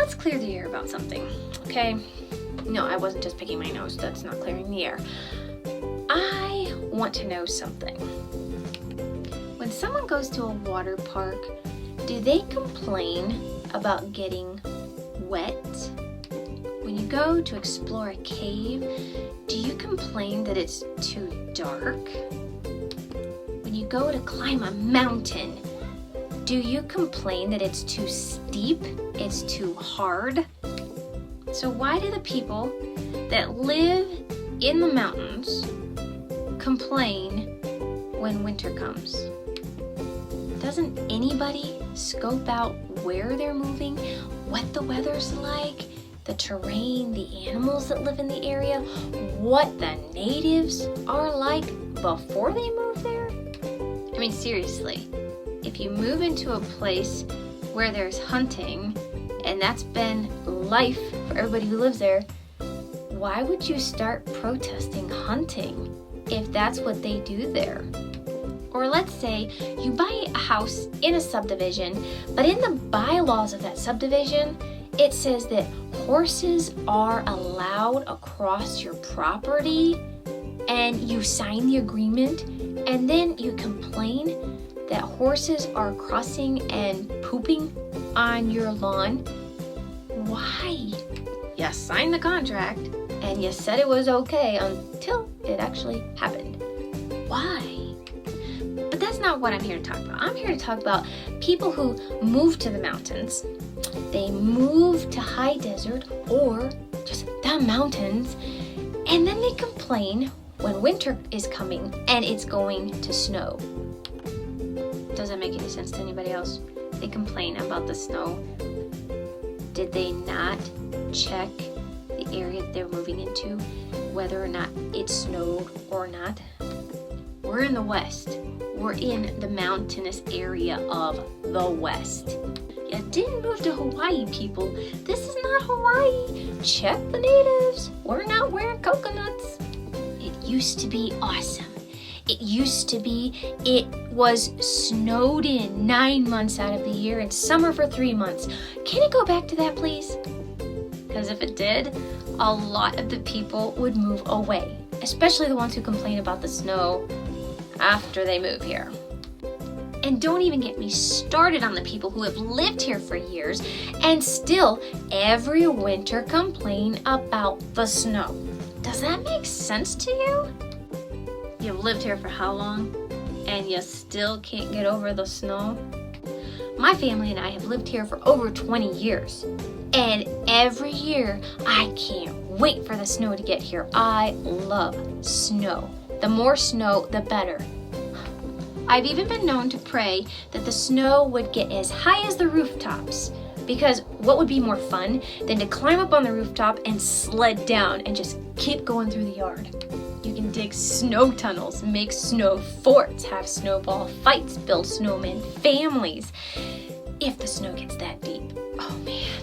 let's clear the air about something, okay? No, I wasn't just picking my nose. That's not clearing the air. I want to know something. When someone goes to a water park, do they complain about getting wet? When you go to explore a cave, do you complain that it's too dark? When you go to climb a mountain, do you complain that it's too steep, it's too hard? So why do the people that live in the mountains complain when winter comes? Doesn't anybody scope out where they're moving, what the weather's like, the terrain, the animals that live in the area, what the natives are like before they move there? I mean, seriously, if you move into a place where there's hunting, and that's been life for everybody who lives there, why would you start protesting hunting if that's what they do there? Or let's say you buy a house in a subdivision, but in the bylaws of that subdivision, it says that horses are allowed across your property, and you sign the agreement, and then you complain that horses are crossing and pooping on your lawn. Why? You signed the contract, and you said it was okay until it actually happened. Why? But that's not what I'm here to talk about. I'm here to talk about people who move to the mountains. They move to high desert or just the mountains, and then they complain when winter is coming and it's going to snow. Does that make any sense to anybody else? They complain about the snow. Did they not check the area they're moving into, whether or not it snowed or not? We're in the West. We're in the mountainous area of the West. You didn't move to Hawaii, people. This is not Hawaii. Check the natives. We're not wearing coconuts. It used to be awesome. It was snowed in 9 months out of the year and summer for 3 months. Can it go back to that, please? Because if it did, a lot of the people would move away, especially the ones who complain about the snow after they move here. And don't even get me started on the people who have lived here for years and still every winter complain about the snow. Does that make sense to you? You've lived here for how long? And you still can't get over the snow? My family and I have lived here for over 20 years. And every year, I can't wait for the snow to get here. I love snow. The more snow, the better. I've even been known to pray that the snow would get as high as the rooftops, because what would be more fun than to climb up on the rooftop and sled down and just keep going through the yard? You can dig snow tunnels, make snow forts, have snowball fights, build snowman families, if the snow gets that deep. Oh man.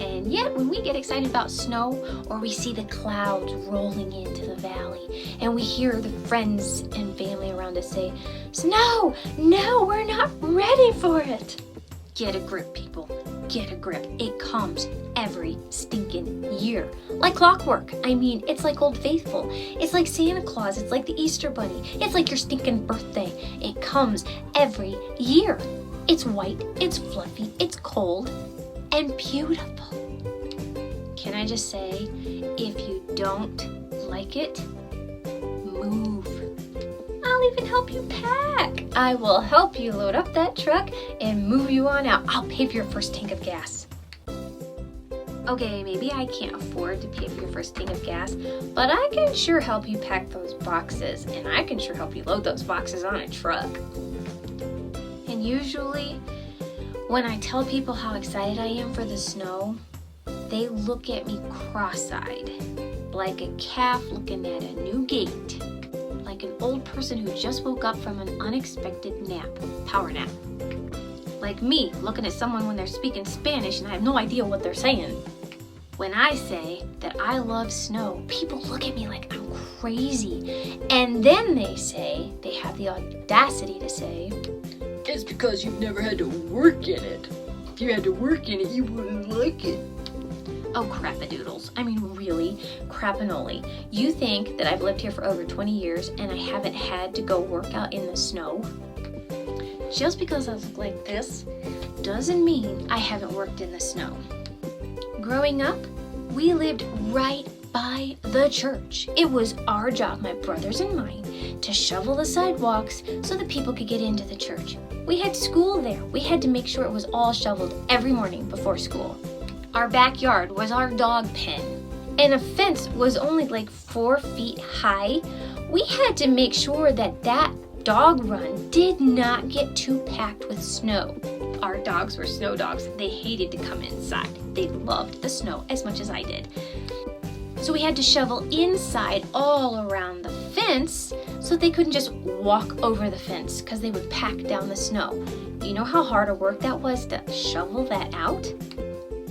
And yet when we get excited about snow, or we see the clouds rolling into the valley, and we hear the friends and family around us say, "Snow! No, we're not ready for it." Get a grip, people. Get a grip. It comes every stinking year. Like clockwork. I mean, it's like Old Faithful. It's like Santa Claus. It's like the Easter Bunny. It's like your stinking birthday. It comes every year. It's white, it's fluffy, it's cold, and beautiful. Can I just say, if you don't like it, move. I'll even help you pack. I will help you load up that truck and move you on out. I'll pay for your first tank of gas. Okay, maybe I can't afford to pay for your first tank of gas, but I can sure help you pack those boxes, and I can sure help you load those boxes on a truck. And usually, when I tell people how excited I am for the snow, they look at me cross-eyed, like a calf looking at a new gate, like an old person who just woke up from an unexpected nap, power nap. Like me looking at someone when they're speaking Spanish and I have no idea what they're saying. When I say that I love snow, people look at me like I'm crazy. And then they have the audacity to say, "It's because you've never had to work in it." if you had to work in it, you wouldn't like it. Oh, crap-a-doodles. I mean, really, crap-a-noli. You think that I've lived here for over 20 years and I haven't had to go work out in the snow? Just because I look like this doesn't mean I haven't worked in the snow. Growing up, we lived right by the church. It was our job, my brothers and mine, to shovel the sidewalks so that people could get into the church. We had school there. We had to make sure it was all shoveled every morning before school. Our backyard was our dog pen, and a fence was only like 4 feet high. We had to make sure that that dog run did not get too packed with snow. Our dogs were snow dogs. They hated to come inside. They loved the snow as much as I did. So we had to shovel inside all around the fence so they couldn't just walk over the fence because they would pack down the snow. You know how hard a work that was to shovel that out?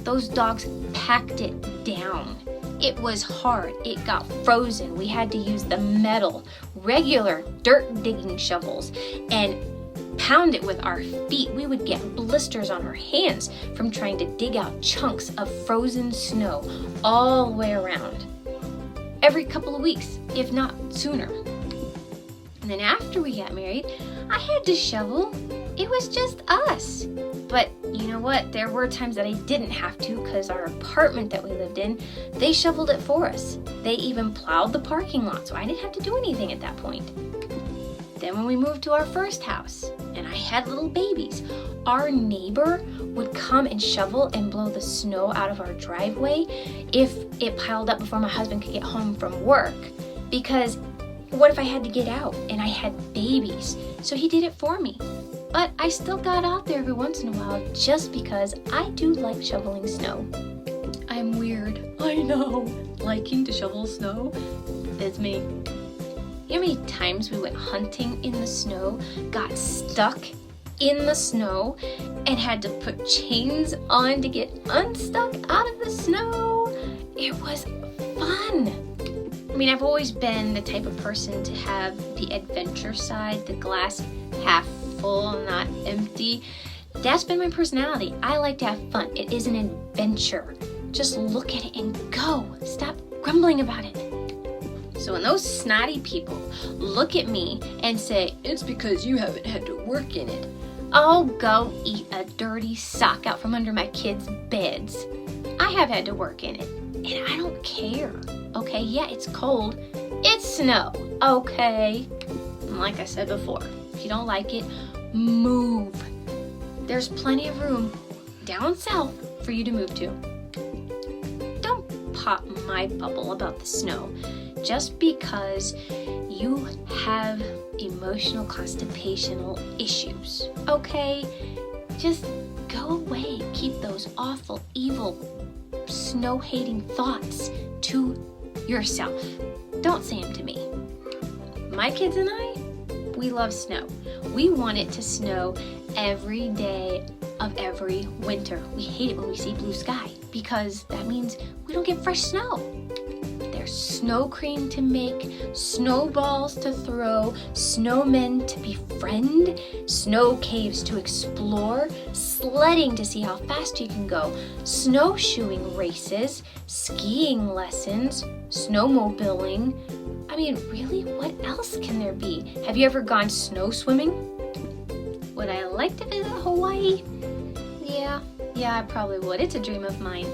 Those dogs packed it down. It was hard. It got frozen. We had to use the metal, regular dirt digging shovels and pound it with our feet. We would get blisters on our hands from trying to dig out chunks of frozen snow all the way around. Every couple of weeks, if not sooner. And then after we got married, I had to shovel. It was just us. But you know what? There were times that I didn't have to because our apartment that we lived in, they shoveled it for us. They even plowed the parking lot, so I didn't have to do anything at that point. Then when we moved to our first house and I had little babies, our neighbor would come and shovel and blow the snow out of our driveway if it piled up before my husband could get home from work. Because what if I had to get out and I had babies? So he did it for me. But I still got out there every once in a while just because I do like shoveling snow. I'm weird. I know. Liking to shovel snow? That's me. You know how many times we went hunting in the snow, got stuck in the snow, and had to put chains on to get unstuck out of the snow? It was fun. I mean, I've always been the type of person to have the adventure side, the glass half full, not empty. That's been my personality. I like to have fun. It is an adventure. Just look at it and go. Stop grumbling about it. So when those snotty people look at me and say, It's because you haven't had to work in it. I'll go eat a dirty sock out from under my kids' beds. I have had to work in it, and I don't care. Okay, yeah, it's cold. It's snow. Okay. And like I said before, if you don't like it, move. There's plenty of room down south for you to move to. Don't pop my bubble about the snow just because you have emotional constipational issues, okay? Just go away. Keep those awful, evil, snow-hating thoughts to yourself. Don't say them to me. My kids and I, we love snow. We want it to snow every day of every winter. We hate it when we see blue sky because that means we don't get fresh snow. There's snow cream to make, snowballs to throw, snowmen to befriend, snow caves to explore, sledding to see how fast you can go, snowshoeing races, skiing lessons, snowmobiling. I mean, really, what else can there be? Have you ever gone snow swimming? Would I like to visit Hawaii? Yeah, I probably would. It's a dream of mine.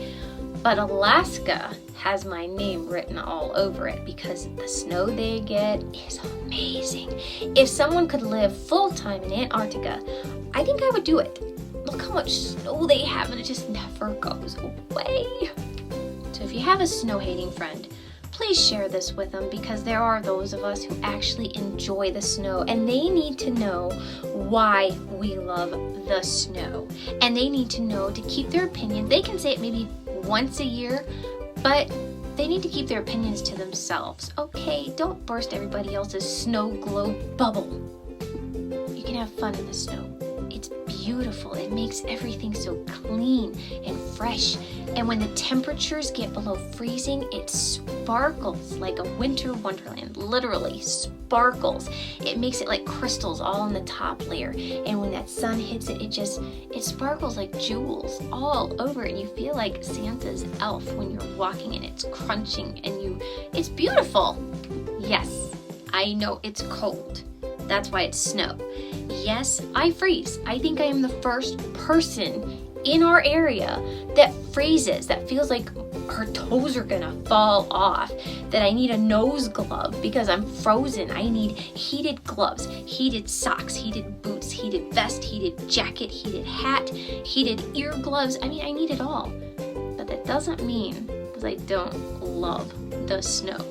But Alaska has my name written all over it because the snow they get is amazing. If someone could live full-time in Antarctica, I think I would do it. Look how much snow they have and it just never goes away. So if you have a snow-hating friend, please share this with them because there are those of us who actually enjoy the snow and they need to know why we love the snow. And they need to know to keep their opinion. They can say it maybe once a year, but they need to keep their opinions to themselves. Okay, don't burst everybody else's snow globe bubble. You can have fun in the snow. It's beautiful. It makes everything so clean and fresh And when the temperatures get below freezing, it sparkles like a winter wonderland, literally sparkles. It makes it like crystals all on the top layer. And when that sun hits it, it sparkles like jewels all over it. And you feel like Santa's elf when you're walking and it's crunching and it's beautiful. Yes, I know it's cold. That's why it's snow. Yes, I freeze. I think I am the first person in our area that freezes, that feels like her toes are gonna fall off, that I need a nose glove because I'm frozen. I need heated gloves, heated socks, heated boots, heated vest, heated jacket, heated hat, heated ear gloves. I mean, I need it all. But that doesn't mean that I don't love the snow.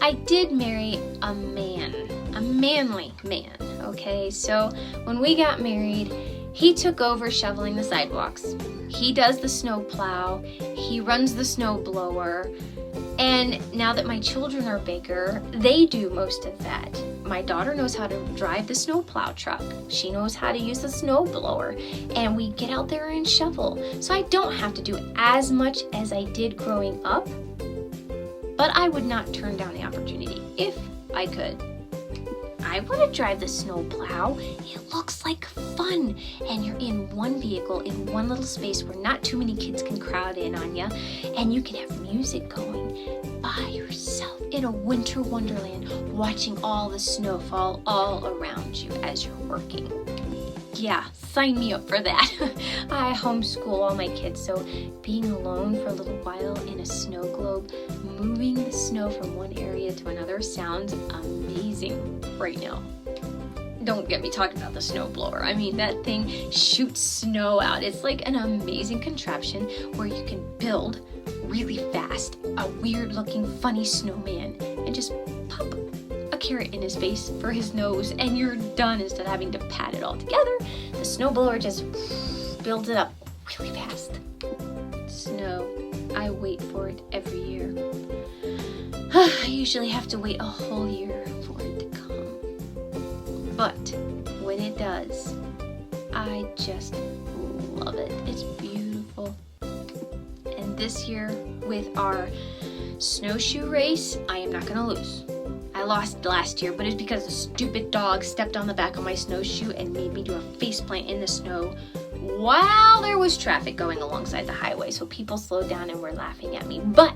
I did marry a manly man, okay? So when we got married, he took over shoveling the sidewalks. He does the snow plow. He runs the snow blower. And now that my children are bigger, they do most of that. My daughter knows how to drive the snow plow truck. She knows how to use the snow blower. And we get out there and shovel. So I don't have to do as much as I did growing up. But I would not turn down the opportunity if I could. I want to drive the snow plow. It looks like fun. And you're in one vehicle in one little space where not too many kids can crowd in on you. And you can have music going by yourself in a winter wonderland, watching all the snow fall all around you as you're working. Yeah, sign me up for that. I homeschool all my kids, so being alone for a little while in a snow globe, moving the snow from one area to another sounds amazing right now. Don't get me talking about the snow blower. I mean, that thing shoots snow out. It's like an amazing contraption where you can build really fast a weird looking funny snowman and just pop a carrot in his face for his nose and you're done. Instead of having to pat it all together, the snowblower just builds it up really fast. Snow, I wait for it every year. I usually have to wait a whole year for it to come. But when it does, I just love it. It's beautiful. And this year with our snowshoe race, I am not gonna lose. I lost last year, but it's because the stupid dog stepped on the back of my snowshoe and made me do a faceplant in the snow while there was traffic going alongside the highway. So people slowed down and were laughing at me, but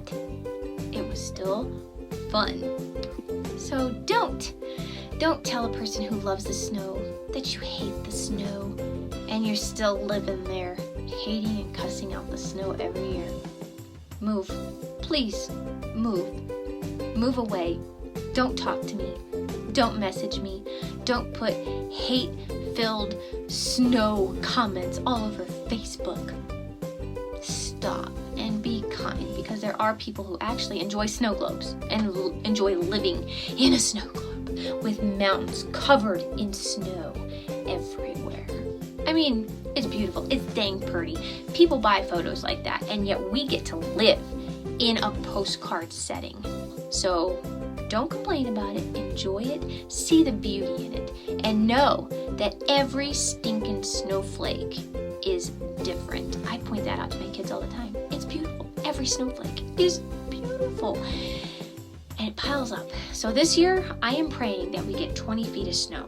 it was still fun. So don't tell a person who loves the snow that you hate the snow and you're still living there hating and cussing out the snow every year. Move. Please, move. Move away. Don't talk to me. Don't message me. Don't put hate-filled snow comments all over Facebook. Stop and be kind, because there are people who actually enjoy snow globes and enjoy living in a snow globe with mountains covered in snow everywhere. I mean, it's beautiful. It's dang pretty. People buy photos like that, and yet we get to live in a postcard setting. So don't complain about it. Enjoy it. See the beauty in it. And know that every stinking snowflake is different. I point that out to my kids all the time. It's beautiful. Every snowflake is beautiful. And it piles up. So this year, I am praying that we get 20 feet of snow,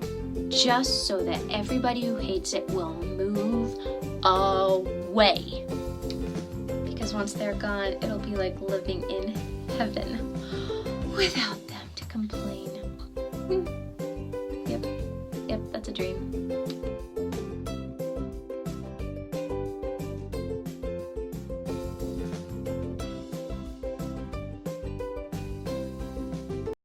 just so that everybody who hates it will move away. Because once they're gone, it'll be like living in heaven without them to complain. Yep, that's a dream.